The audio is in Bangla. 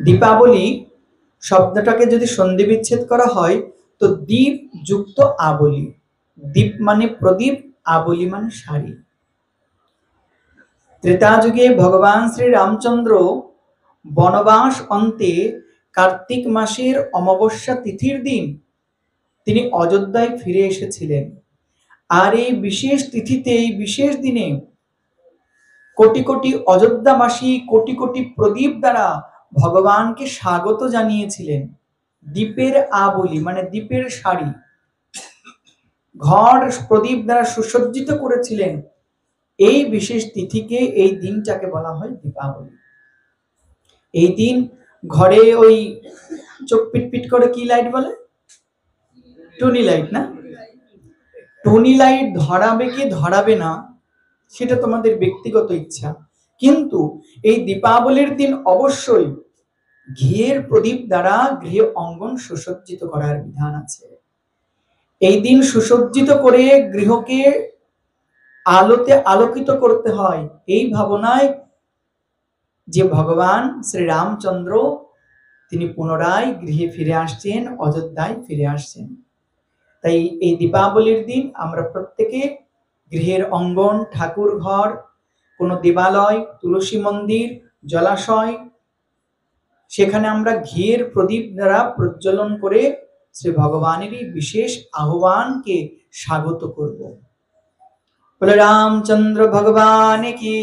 দীপাবলি শব্দটাকে যদি সন্ধি বিচ্ছেদ করা হয় তো দীপ যুক্ত আবলি। দীপ মানে প্রদীপ, আবলি মানে শাড়ি। ত্রেতা যুগে ভগবান শ্রী রামচন্দ্র বনবাস অন্তে কার্তিক মাসের অমাবস্যা তিথির দিন তিনি অযোধ্যায় ফিরে এসেছিলেন। আর এই বিশেষ তিথিতে, এই বিশেষ দিনে কোটি কোটি অযোধ্যাবাসী কোটি কোটি প্রদীপ দ্বারা ভগবানকে স্বাগত জানিয়েছিলেন। দীপের আবলি মানে দীপের শাড়ি, ঘর প্রদীপ দ্বারা সুসজ্জিত করেছিলেন। এই বিশেষ তিথিকে, এই দিনটাকে বলা হয় দীপাবলি। এই দিন ঘরে ওই চোখ পিটপিট করে কি লাইট বলে? টুনি লাইট না? টুনি লাইট ধরাবে কি ধরাবে না সেটা তোমাদের ব্যক্তিগত ইচ্ছা, কিন্তু এই দীপাবলির দিন অবশ্যই ঘিয়ের প্রদীপ দ্বারা গৃহ অঙ্গন সুসজ্জিত করার বিধান আছে। এই দিন সুসজ্জিত করে গৃহকে আলোতে আলোকিত করতে হয়, এই ভাবনায় যে ভগবান শ্রী রামচন্দ্র তিনি পুনরায় গৃহে ফিরে আসছেন, অযোধ্যায় ফিরে আসছেন। তাই এই দীপাবলির দিন আমরা প্রত্যেকে গৃহের অঙ্গন, ঠাকুর ঘর, কোনো দেবালয়, তুলসী মন্দির, জলাশয়, সেখানে আমরা ঘিয়ের প্রদীপ দ্বারা প্রজ্বলন করে শ্রী ভগবানেরই বিশেষ আহ্বানকে স্বাগত করব। বলে রামচন্দ্র ভগবান কি।